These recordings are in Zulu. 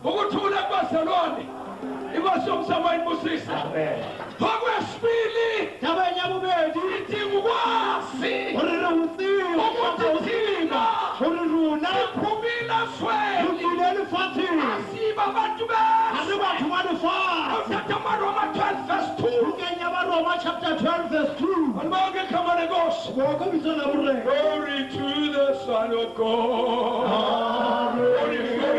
ukuthula kwaZalwane inkosi yomsamo ayibusisa okwesibili tabanya bubedi idinga ukwazi ukuthi thina siphumile swele asiba abantu Roma 12 verse 2 Roma chapter 12 verse 2 glory to the Son of God. Glory, glory.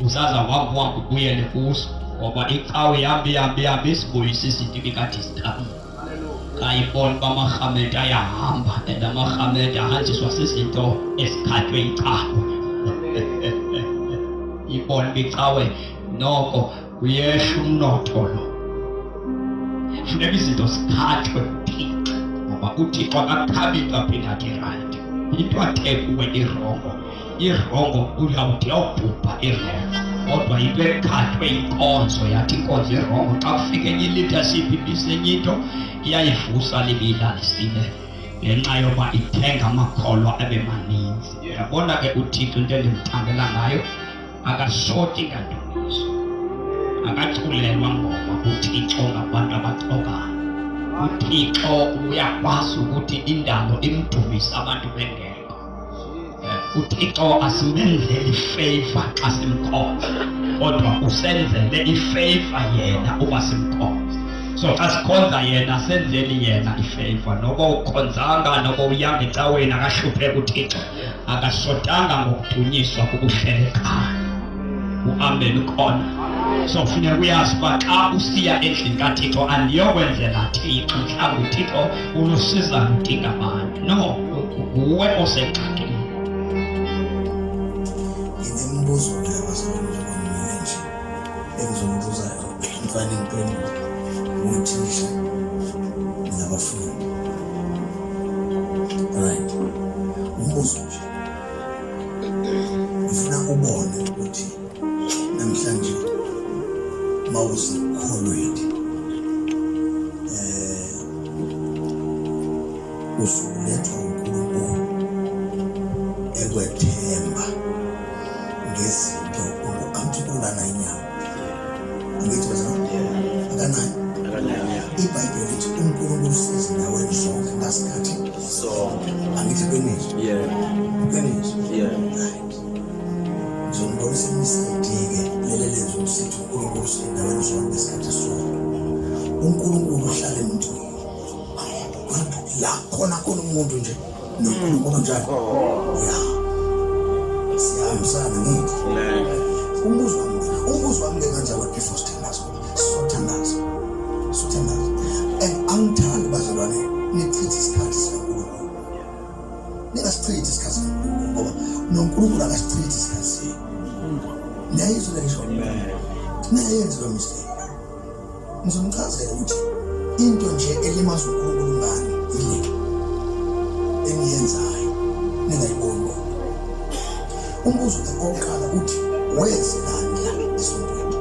Uzaza wabu kuyele kuso ngoba icawe yambi sibuyisa izinto ibikade izithabile. Kayibona bamahamedi ayahamba amahamedi ahanjiswa sizinto esikhathwe icawe. Ibona icawe noko kuyesha umnotho lo. Funeka izinto zikhathwe uThixo ngoba uThixo akakhabi kaphina right. Into athe kuwe irongo uyawuthi awubhubha irongo kodwa into ekhathwe inkonzo yathi inkonzo irongo xa kufike enye leadership ibisenye into iyayivusa libilanisile ngenxa yoba ithenga amakholwa abe maninzi. Uyabona ke uThixo into endimthandela ngayo akashoti ngandumiso akaculelwa ngoma uThixo ngabantu abaxokayo. uThixo uyakwazi ukuthi indalo imdumisa abantu bengekho. uThixo asimenzeli favor xa simkhonza kodwa usenzele ifavor yena uba simkhonza. So asikhonza yena senzeni yena ifavor, noba ukhonzanga noba uyanga ecaweni akahlupheka uThixo, akashotanga ngokudunyiswa kubuhlelekana. Amen khona. So kufuneka uyazi uba xa usiya endlini kaThixo aniyokwenzela Thixo mhlawumbi uThixo unosizana udinga abantu. No, nguwe osengxakini. Nginembuzo lapha sebenizokwenza nje. Engizombuza mfana impela uthisha nabafundi. Right. Umbuzo nje. Ngifuna ubone ukuthi namhlanje mawuzikholweni usulethwa uNkulunkulu ekwethemba ngezinto amthulana inyama ngithi akanayo iBhayibheli lithi uNkulunkulu usiza nawe zonke ngasikhathi sonke angithi qiniso right ngizombolisa imisebenzi lele lenzo usithi uNkulunkulu usiza nawe zonke ngasikhathi sonke uNkulunkulu uhlala emntwini la khona umuntu nje noNkulunkulu njalo siyahambisana ngithi umbuzo wami kanjalo before sothandaza angithandi bazalwane nichithe isikhathi sikaNkulunkulu ningasichithi isikhathi sikaNkulunkulu ngoba noNkulunkulu akasichithi isikhathi niyayizwa ngisho niyayenza lo mistake ngizomchazela ukuthi into nje elimaza uNkulunkulu ngani ile eniyenzayo ningayiboni. Umbuzo oqala uthi wezilani la esontweni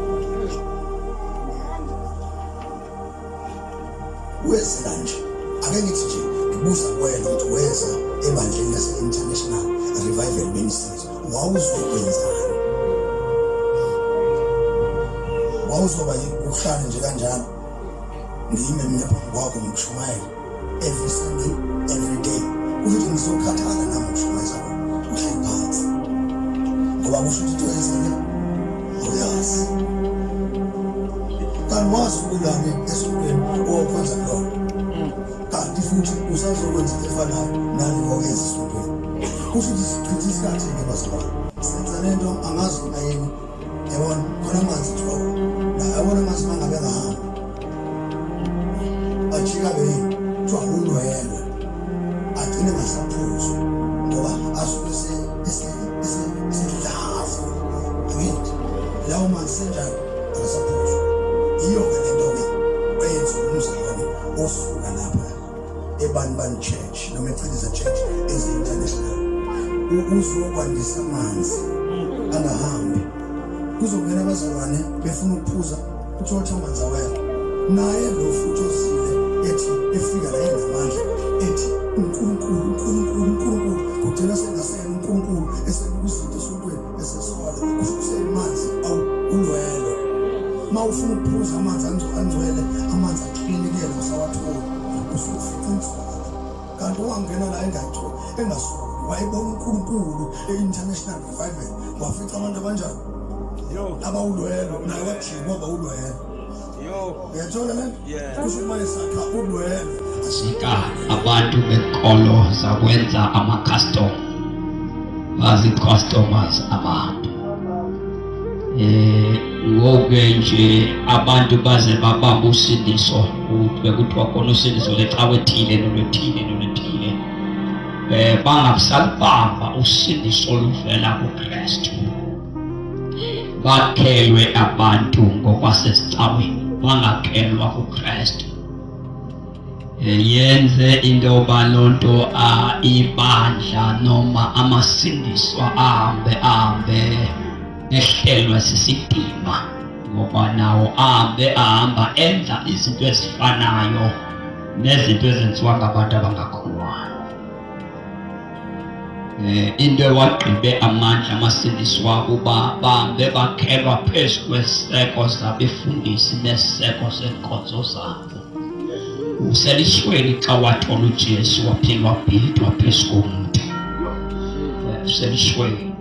wezilani nje ake ngithi nje ngibuza kuwena ukuthi weza ebandleni lase-International Revival Ministries wawuzokwenzani? Wawuzoba uhlale nje kanjalo ngime mina phambi kwakho ngikushumayela every Sunday every day ukuthi ngizokhathala nami ukushumayela uhleli phansi ngoba kusho ukuthi wenzeni uyazi kanwazi ukulani esontweni owenza lokho kanti futhi usazokwenza efanayo nani okwenza esontweni kusho ukuthi sichitha isikhathi ngebazalwane senza lento angazi ayini yabona khona amanzi thoko na yabona amanzi mangabe ngahamba ajika beyini kuthiwa ulwelwe agcine ngasaphuzo ngoba asuke esedlavu ngithi lawo manzi senjalo ngasaphuzo iyo-ke lento-ke eyenza umzalwane osuka lapha eBanban Church noma eCikiza Church ezi-international uzokwandisa amanzi angahambi kuzongena abazalwane befuna ukuphuza uthotha amanzi awela naye lo futhi osile ethi efika la enamandla ethi uNkulunkulu kugcina sengasena uNkulunkulu esekuzinto esontweni esesola usemanzi awu ulwelo mawufuna ukuphuza amanzi angcwele amanzi aqinile usawathola usufika insolo kanti wangena la engasoli wayibona uNkulunkulu e-International Revival wafica abantu abanjani abawulwelo naye wajikwa bawulwelo uyathola le kusho imali sakha ulwelo sika abantu benkolo zakwenza ama-custom bazi-customers abantu ngoke nje abantu baze babamba usindiso bekuthiwa khona usindiso lecawe ethile nolwethile bangasalibamba usindiso oluvela kuKristu bakhelwe abantu ngokwasesicaweni bangakhelwa kuKristu yenze into yoba lonto ibandla noma amasindiswa ahambe ehlelwe sisidima ngoba nawo ahamba enza izinto ezifanayo nezinto ezenziwa ngabantu abangakholwayo. Into ewagqibe amandla amasindiswa ukuba bahambe bakhelwa phezu kweseko zabefundisi neseko zenkonzo zabo. Uselishweni xa wathola uJesu waphinde wabhidwa phezu komntu uselishweni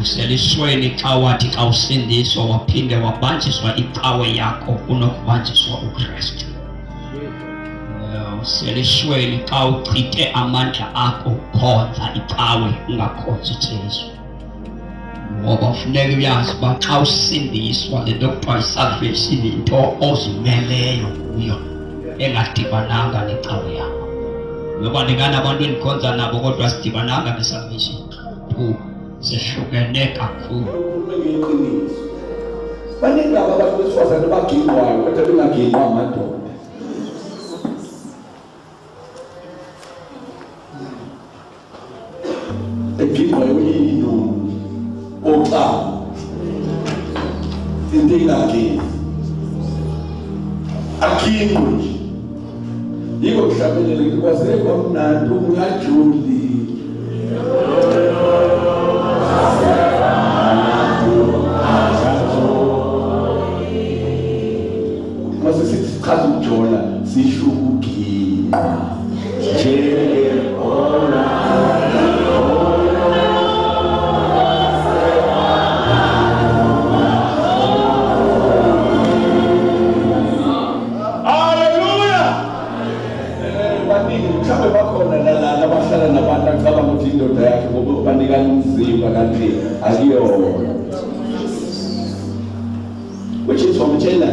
uselisweni xa wathi xa usindiswa waphinde wabanjiswa icawe yakho kunokubanjiswa uKristu. Uselisweni xa uchithe amandla akho ukhonza icawe ungakhonzi uJesu. Ngoba funeka uyazi uba xa usindiswa le nto kuthiwa yi-salvation into ozimeleyo kuyo engadibananga necawe yakho. Ngoba ndinganabantu endikhonza nabo kodwa sidibananga ne-salvation sehlukene kakhulu. Baningi abantu besifazane bagingwayo kodwa bengagingwa amadoda. Egingwayo yini oxa into ingagingwa agingwe yiko kuhlabelele kwase kwamnandi ungajuli. Mase sithi chaza ukujola sisho ukugina njengona. Which is from China.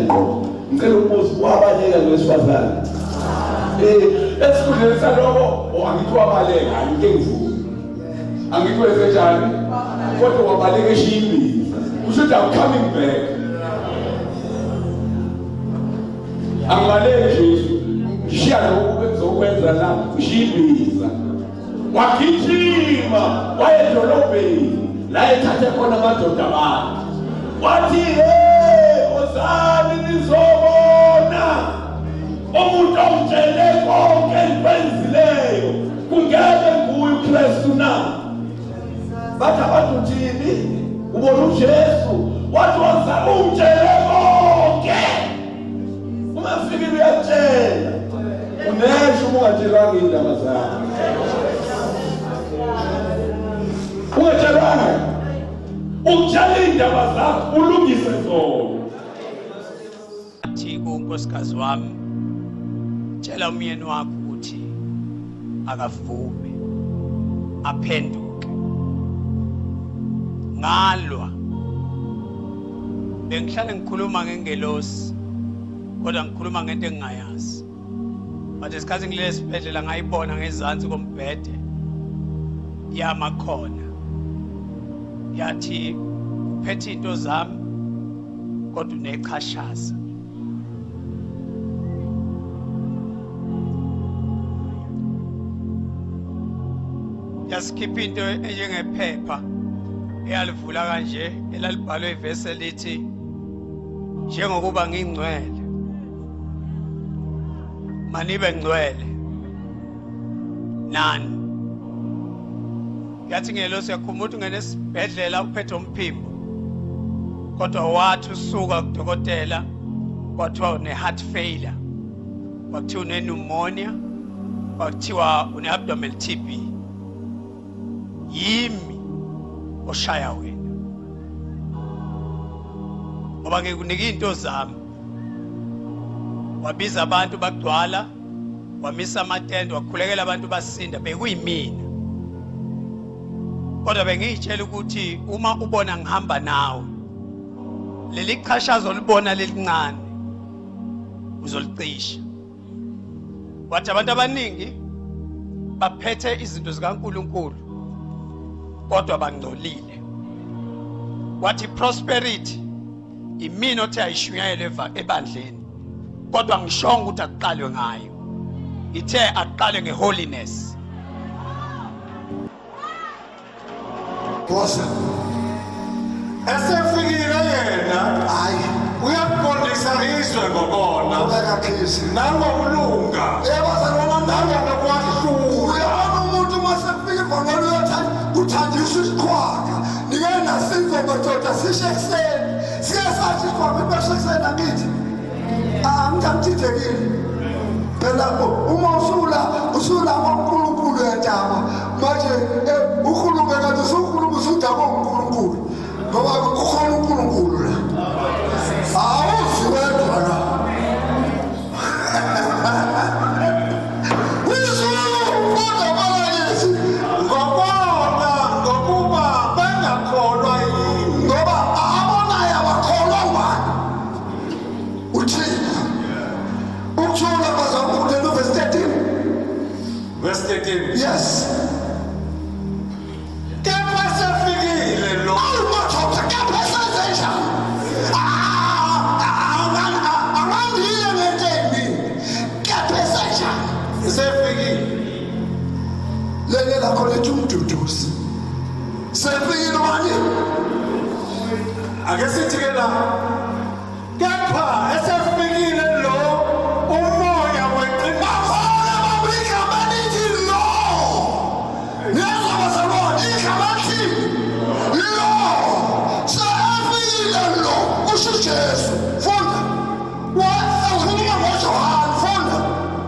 Ngicela ukubuza wabaleka kwesifazane. Esikudlisa lokho angithiwa baleka angike ngivumi. Angithiwe senjani? Kodwa wabaleka eshimbi. Usho I'm coming back. Angibaleki Jesu. Ngishiya lokho bezokwenza la ushimbiza. Wagijima waye edolobheni la ethathe khona amadoda abantu. Wathi ozani nizobona umuntu omtshele konke enikwenzileyo kungeke nguye uKristu na. Bathi abantu thini ubona uJesu wathi ozani umtshele konke. Uma ufike uyatshela unesho ungatshelanga indaba zakho. Ungatshelanga ukutshela indaba zakho ulungise zona. Athi unkosikazi wami tshela umyeni wakho ukuthi akavume aphenduke. Ngalwa bengihlale ngikhuluma ngengelosi kodwa ngikhuluma ngento engingayazi. But isikhathi ngilesibhedlela ngayibona ngezansi kombhede yama khona. Yathi uphethe into zami kodwa unechashaza. Yasikipha into enjengephepha eyalivula kanje elalibhalwe ivesi elithi njengokuba ngingcwele manibe ngcwele nani. Yathi ngelosi yakhumbula ungene esibhedlela uphethe umphimbo kodwa wathi usuka kudokotela kwathiwa une heart failure, kwathiwa une pneumonia, kwathiwa une abdominal TB. Yimi oshaya wena ngoba ngikunika into zami. Wabiza abantu bagcwala, wamisa amatende, wakhulekela abantu basinda, bekuyimina. Kodwa bengiyitshela ukuthi uma ubona ngihamba nawe leli qhashazo libona lelincane uzolicisha. Wathi abantu abaningi baphethe izinto zikaNkulunkulu kodwa bangcolile. Wathi prosperity imina othi ayishunyayele ebandleni kodwa ngishonga ukuthi aqalwe ngayo. Ithe aqale ngeholiness. Bosa Esefikile yena hayi uyaqondisa izwe ngokona ubeka khisi nangokulunga ebazalwana nangokwahluka. uyabona umuntu masefika ivangeli uyathanda uthandiswa isikhwaka nike nasinzo madoda sishe ekuseni sike sathi isikhwaka ibeshe ekuseni angithi angithithekile phela uma usula ngoNkulunkulu yentaba manje ukhulume kanti usukhuluma uJuda ngoNkulunkulu ngoba kukhona uNkulunkulu la awuzi wedwa la Verse 13. Yes. Lelela khona umduduzi. Sefikile manje. Ake sithi ke la. Kepha esefikile lo umoya weqiniso. Jesu funda wakhuluma ngoJohane funda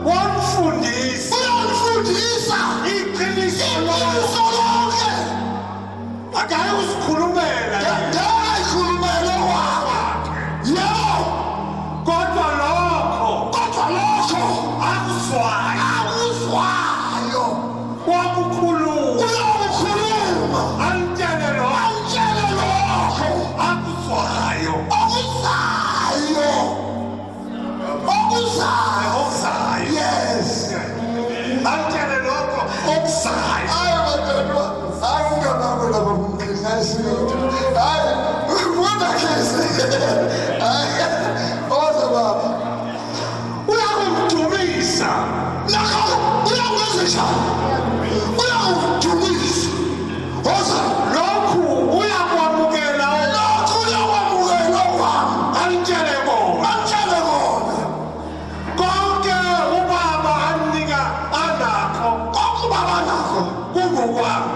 Wamfundisa uyamfundisa iqiniso lonke akayi usikhulumela khulumela wakhe yebo kodwa lokho akuzwayo wakukhuluma antshele lokho akuzwayo yes antshele lokho okuzayo uyakumdumisa lokhu uyakwamukela antshele kona konke ubaba anika anakho kungokwami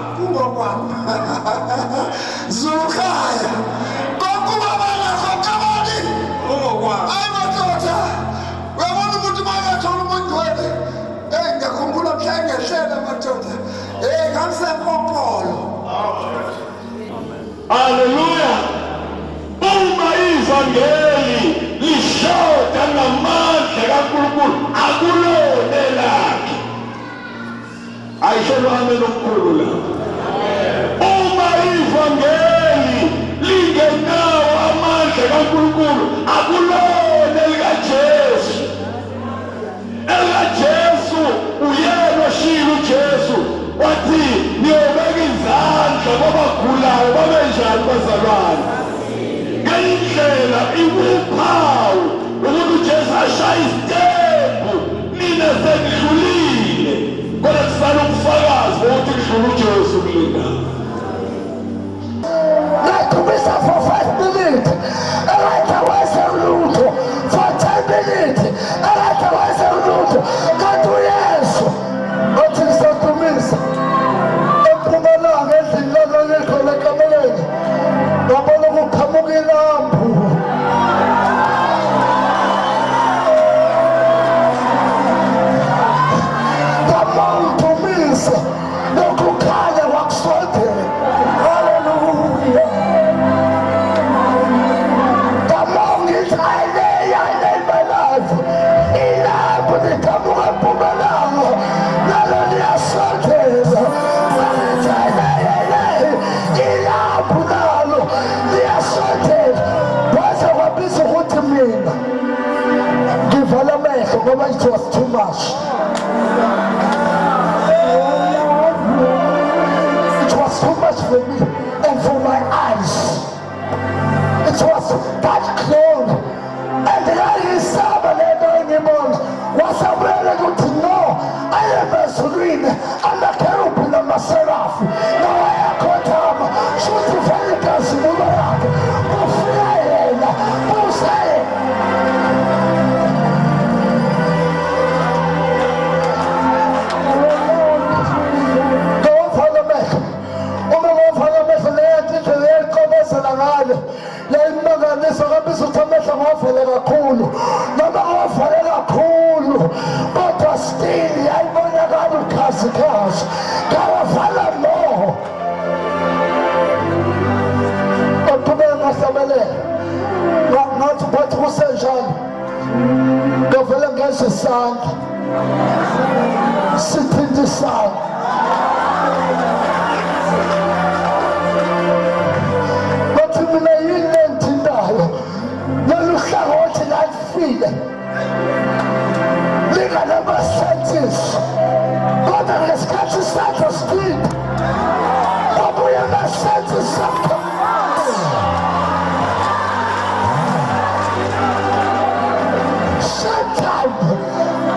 Zukhaya kokubaba nakho kabani kungokwami hayi madoda uyabona umuntu makathola umuntu wele ngiyakhumbula mhla ngehlela madoda ngamsenkopolo Hallelujah. Uma ivangeli lishoda ngamandla kaNkulunkulu akulone lakhe. Ayishelwane nomkhulu la. Uma ivangeli lingenawo amandla kaNkulunkulu akulone likaJesu. Jesu uyena oshilo uJesu wathi niyobeka izandla kwabagulayo babenjani bazalwane. Ngeyindlela iwuphawu ukuthi uJesu ashaya isitembu nina senidlulile kodwa kusala ubufakazi bokuthi kudlula uJesu kulena. Nakumisa for 5 minutes akathawaza ulutho for 10 minutes akathawaza ulutho kanti uYesu othi ngisakumisa empumalanga endlini lekhona kameleni ngabona kuqhamuka ilambu ngamawuthumisa nokukhanya wakusondela. Hallelujah. Come on, it's I lay my life. Ilambu liqhamuka empumalanga nalo liyasondela. Ilambu nalo liyasondela. Waze wabiza ukuthi mina ngivala amehlo ngoba it was too much. It was too much for me and for my eyes. It was that close. And ngayisaba lento engibona wasabela ukuthi no ayebezulwini amakherubhi namaserafi nawayakhothama shuthi vele igazimulo yakhe kufika yena kusaye ngovala amehlo uma ngovala amehlo leyantitho leyiqobezela ngayo leyimanganisa kabisa ukuthi amehlo ngawavale kakhulu noma ngawavale kakhulu kodwa still yayibonakala ukhazikhazi kanjani ngavela ngeze isandla sithinta isandla bathi mina yini engithintayo lolu hlangothi lalifile linganama-senses kodwa ngesikhathi isandla siphinda kwabuye ama-senses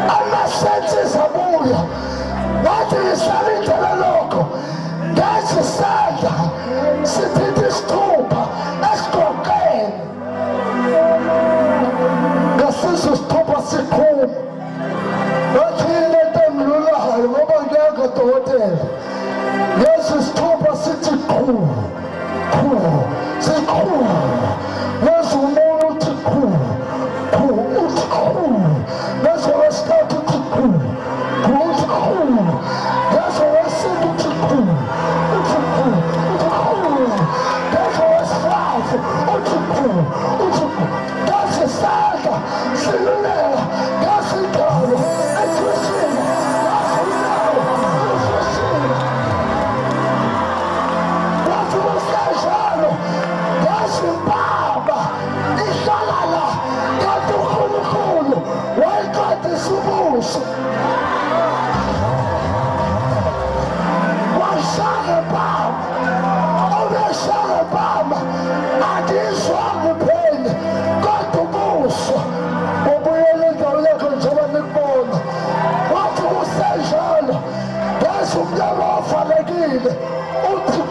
ama-senses abuya wathi ngisalindele lokho ngethi isandla sithinta isithupha esigqokeni ngasizwe isithupha sikhulu wathi into engilulayo ngoba ngiyanga dokotela lesi isithupha sithi khulu sikhulu lesi umuntu uthi khulu uthi khulu lesi owesithathu uthi khulu uthi khulu lesi owesithathu uthi khulu uthi khulu lesi owesithathu uthi khulu lesi isandla silulela lesi ngalo ethusile wathi usejalo lesi mbaba ihlala la kanti uNkulunkulu wayiqedisa ubuso washaya baba obeshaya baba akizwanga upheni kodwa ubuso ubuyele endawo yakho njengoba nikubona wathi kusejalo ngeze umnyama wavalekile uthi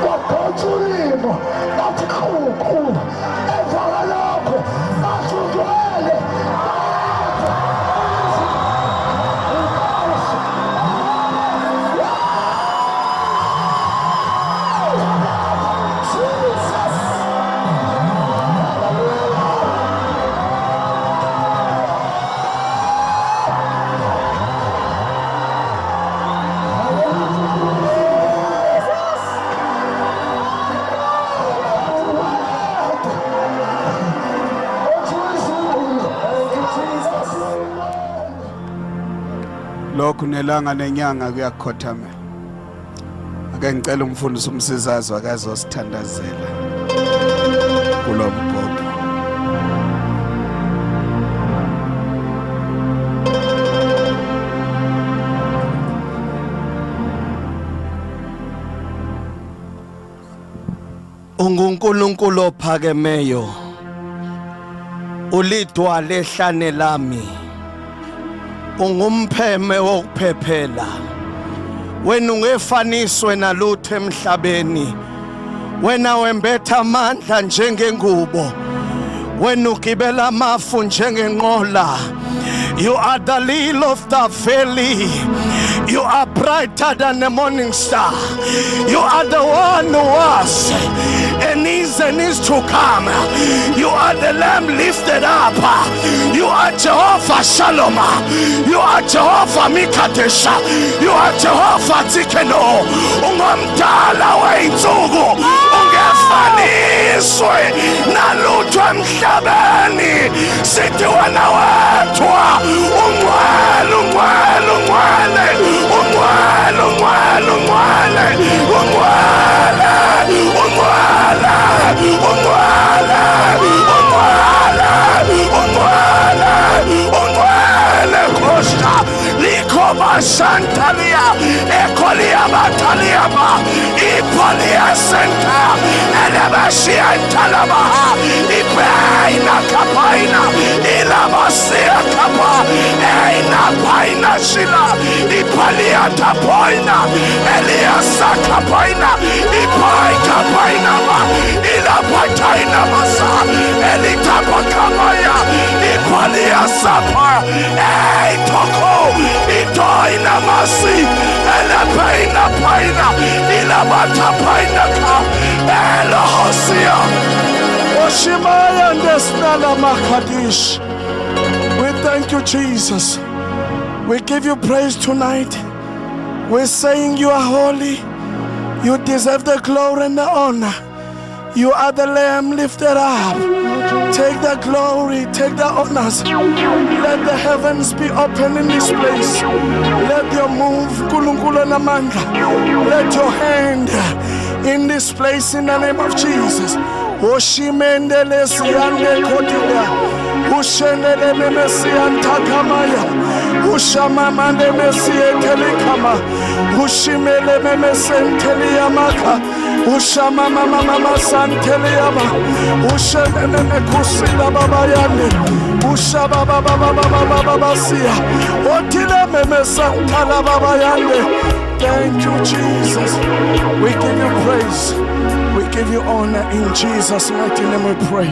kwaphosa ulimo athi emva kwalokho athi ugcwele lokhu nelanga nenyanga kuyakhothamela ake ngicela umfundisi umsizazi akaze osithandazela kulo mbhobho. Unkulunkulu ophakemeyo ulidwa lehlane lami ungumpheme wokuphephela wena ungefaniswe nalutho emhlabeni wena wembetha amandla njengengubo wena ugibela amafu njengenqola. You are the lily of the valley. You are brighter than the morning star. You are the one who was and is to come. You are the Lamb lifted up. You are Jehovah Shalom. You are Jehovah Mikadesha. You are Jehovah Tikeno. Ungomdala weinsuku ungefaniswe nalutho emhlabeni. Sithi wena wethwa ungcwele ungcwele ungcwele ungcwele ungcwele ungcwele ungcwele ungcwele ungcwele ungcwele ungcwele Kosta likhoba shantalia ekolia batalia ba ipolia senta elebashia talabaha ipaina kapaina ilabasia kapa eina paina shila ipalia tapoina eliasa kapaina ipai kapaina ba ilapataina masa elitapakamaya ipalia sapa eitoko itoina masi elepaina paina ilabata paina ka elohosia Oshimaya Nesnala Makadish. We thank you, Jesus. We give you praise tonight. We're saying you are holy. You deserve the glory and the honor. You are the Lamb lifted up. Take the glory, take the honors. Let the heavens be open in this place. Let your move, Unkulunkulu namandla. Let your hand in this place in the name of Jesus. Oshimendele siyande kodila. Ushenele memesi antakamaya. Ushamamande mesi etelikama. Ushimele memesi enteliyamaka. Ushamamamama santeliyama. Ushenele kusila babayande. Ushabababababababasiya. Otile memesi antala babayande. Thank you, Jesus. We give you praise. We give you honor in Jesus' mighty name we pray.